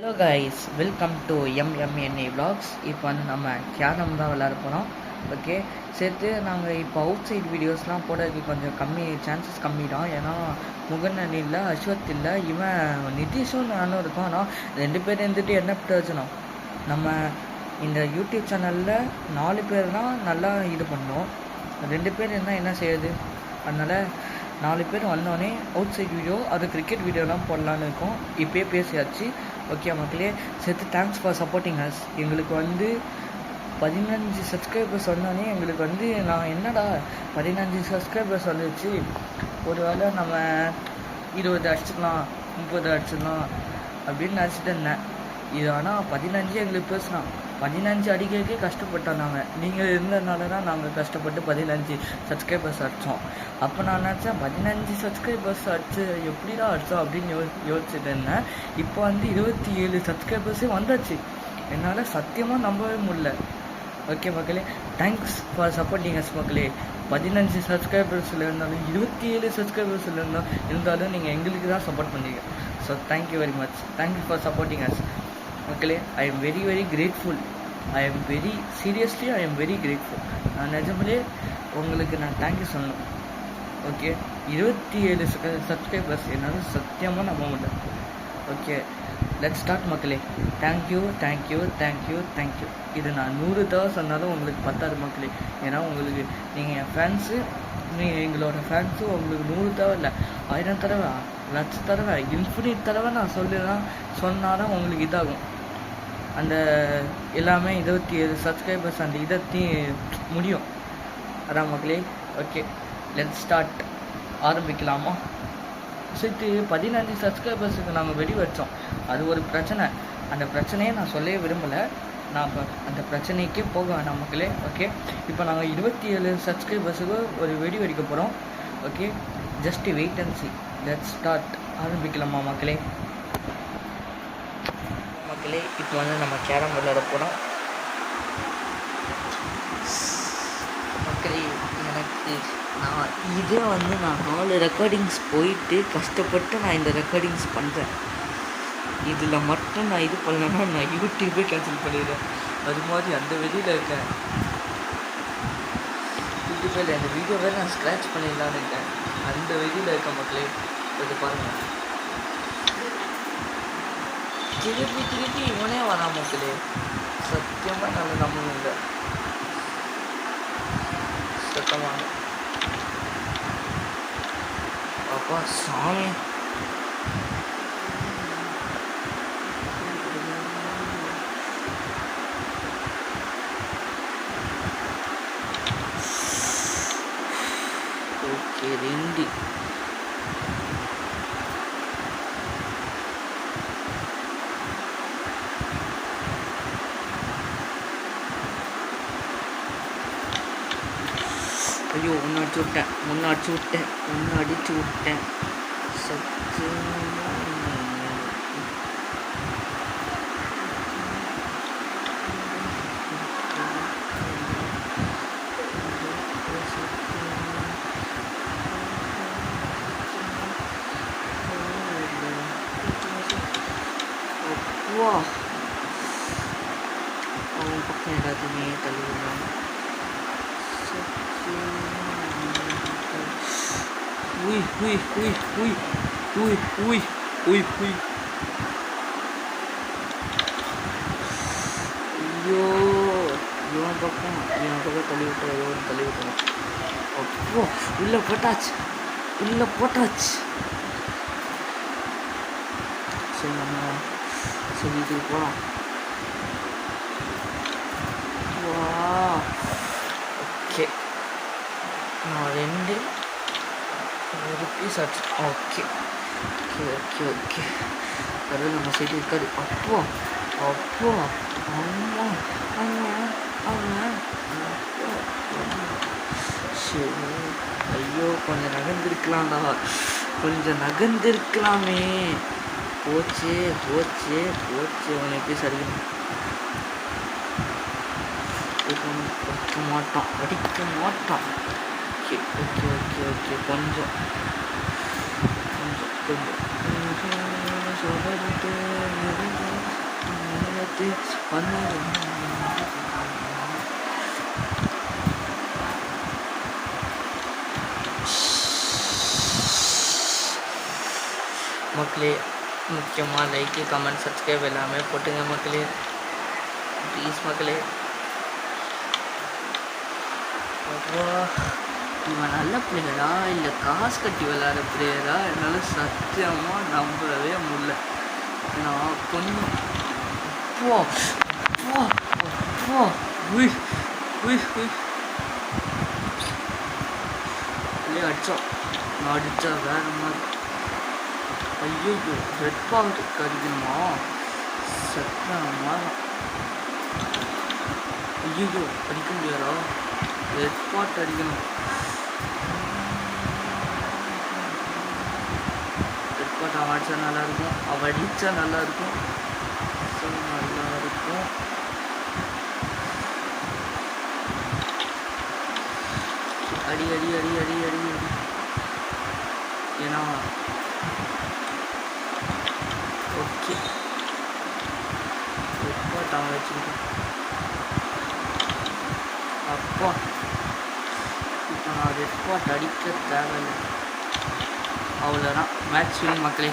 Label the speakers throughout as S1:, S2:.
S1: Hello guys, welcome to MMNA vlogs. இப்போ வந்து நம்ம கேரம் தான் விளையாட போகிறோம். ஓகே, சேர்த்து நாங்கள் இப்போ அவுட் சைட் வீடியோஸ்லாம் போடுறதுக்கு கொஞ்சம் சான்சஸ் கம்மி தான். ஏன்னா முகநன் இல்லை, அஸ்வத் இல்லை, இவன் நிதிஷும் நானும் இருக்கோம். ஆனால் 2 பேர் இருந்துட்டு என்ன பிரயோஜனம்? நம்ம இந்த யூடியூப் சேனலில் 4 பேர் தான் நல்லா இது பண்ணோம். 2 பேர் இருந்தால் என்ன செய்யுது? அதனால் 4 பேர் வந்தோடனே அவுட் சைட் வீடியோ, அது கிரிக்கெட் வீடியோலாம் போடலான்னு இருக்கோம். இப்போயே பேசியாச்சு. ஓகே மக்களே, சேர்த்து தேங்க்ஸ் ஃபார் சப்போர்ட்டிங் அஸ். எங்களுக்கு வந்து 15 சப்ஸ்கிரைபர்ஸ் வந்தோடனே எங்களுக்கு வந்து நான் என்னடா 15 சப்ஸ்கிரைபர்ஸ் வந்துச்சு, ஒரு வேளை நம்ம 20 அடிச்சிடலாம், 30 அடிச்சிடலாம் அப்படின்னு நினச்சிட்டு இருந்தேன். இது ஆனால் 15 எங்களுக்கு பேசினான். 15 அடிக்கிறதுக்கே கஷ்டப்பட்டோம் நாங்கள். நீங்கள் இருந்ததுனால தான் நாங்கள் கஷ்டப்பட்டு 15 சப்ஸ்கிரைபர்ஸ் அடித்தோம். அப்போ நான் நினச்சேன் 15 சப்ஸ்கிரைபர்ஸ் அடிச்சு எப்படிடா அடித்தோம் அப்படின்னு யோசிச்சுட்டு இருந்தேன். இப்போ வந்து 27 சப்ஸ்கிரைபர்ஸே வந்தாச்சு. என்னால் சத்தியமாக நம்பவே முடியல. ஓகே மக்களே, தேங்க்ஸ் ஃபார் சப்போர்ட்டிங் அஸ் மக்களே. 15 சப்ஸ்கிரைபர்ஸில் இருந்தாலும் 27 சப்ஸ்கிரைபர்ஸில் இருந்தாலும் நீங்கள் எங்களுக்கு தான் சப்போர்ட் பண்ணுறீங்க. So thank you very much. Thank you for supporting us மக்களே. I am very very grateful. I am very seriously I am very grateful. நான் நிஜமாலே உங்களுக்கு நான் தேங்க்யூ சொல்லணும். ஓகே, 27 சப்ஸ்கிரைபர்ஸ் என்னால் சத்தியமாக நம்ப முடியல. ஓகே, லெட்ஸ் ஸ்டார்ட் மக்களே. Thank you thank you thank you thank you. இது நான் 100 தடவை சொன்னாலும் உங்களுக்கு பத்தாது மக்களே. ஏன்னா உங்களுக்கு நீங்கள் என் ஃபேன்ஸு, நீங்கள் எங்களோட ஃபேன்ஸு. உங்களுக்கு 100 தடவை இல்லை, 1000 தடவை, 1,00,000 தடவை, இன்ஃபினிட் தடவை நான் சொன்னாலும் உங்களுக்கு இதாகும். அந்த எல்லாமே 27 சப்ஸ்கிரைபர்ஸ் அந்த இதத்தையும் முடியும். அதான் மக்களே. Okay, let's start. ஆரம்பிக்கலாமா? சேர்த்து 15 சப்ஸ்கிரைபர்ஸுக்கு நாங்கள் வெடி வச்சோம். அது ஒரு பிரச்சனை. அந்த பிரச்சனையை நான் சொல்லவே விரும்பலை. நான் இப்போ அந்த பிரச்சனைக்கே போக வேண்டாம் மக்களே. ஓகே, இப்போ நாங்கள் 27 சப்ஸ்கிரைபர்ஸுக்கு ஒரு வெடி வெடிக்க போகிறோம். Okay, just wait and see. Let's start. ஆரம்பிக்கலாமா மக்களே? மக்களே, இப்போ வந்து நம்ம கேரம் விளையாட போகிறோம். மக்களே, எனக்கு இதே வந்து நான் 4 ரெக்கார்டிங்ஸ் போயிட்டு கஷ்டப்பட்டு நான் இந்த ரெக்கார்டிங்ஸ் பண்ணுறேன். இதில் மட்டும் நான் இது பண்ணலன்னா நான் யூடியூபே கேன்சல் பண்ணிடுறேன். அது மாதிரி அந்த வெளியில் இருக்கேன். யூடியூப்பில் அந்த வீடியோவை நான் ஸ்க்ராட்ச் பண்ணிடலான்னு இருக்கேன். அந்த வெளியில் இருக்க மக்களே. இது பாருங்கள், திருப்பி இவனே வரான் மக்களே. சத்தியமாக நல்ல நம்பணும் இல்லை. சத்தமாக அப்பா சாமி. ஓகே, 2. ஐயோ, ஒன்று அடிச்சு விட்டேன். வா, அவன் பக்கம் எல்லாத்தையுமே தள்ளிவிடுறான். ஐயோ, இவன் பக்கம் தள்ளி விட்டுறான். அப்போ உள்ள போட்டாச்சு. சரி, நம்ம சொல்லிட்டு போகலாம். வா, ஓகே, நான் 2 ஒரு பீஸ் ஆச்சு. ஓகே, அது நம்ம சைடு இருக்காது. அப்போ அம்மா சரி. ஐயோ, கொஞ்சம் நகர்ந்திருக்கலாமே. போச்சு. அவனை பீஸ் அடிக்கணும். அடிக்க மாட்டான். ஓகே, கொஞ்சம் சொல்லிட்டு பார்த்து வந்து மக்களே, முக்கியமாக லைக்கு கமெண்ட் சப்ஸ்கிரைப் எல்லாமே போட்டுங்க மக்களே, ப்ளீஸ் மக்களே. இவன் நல்ல பிளேயரா இல்லை காசு கட்டி விளையாடுற பிளேயரா என்னால் சத்தியமாக நம்பவே முடியல. நான் கொஞ்சம் போ போ போ உய் உய் உய் இல்லையே அடித்தோம். நான் அடித்தா வேறு மாதிரி. ஐயோ ரெட் பாயிண்ட் அடிக்கணுமா? சத்தமாக ஐயோ அடிக்க முடியாதா? ரெட் பாட் அடிக்கணும். ரெட் பாட் அவன் அடித்தா நல்லாயிருக்கும். அவன் அடித்தா நல்லாயிருக்கும். நல்லாயிருக்கும். அடி அடி அடி அடி அடி அடி. ஏன்னா ஓகே ரெட் பாட் அவன் வச்சுக்கிட்டான். அப்பா இப்போ நான் ரெட் பாட் அடிக்க தேவையில்லை. அவ்வளோதான், மேட்ச் வின் மக்களே.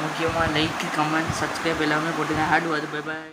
S1: முக்கியமாக லைக்கு கமெண்ட் சப்ஸ்கிரைப் எல்லாமே போட்டுங்க. ஹேட் வருது. Bye bye.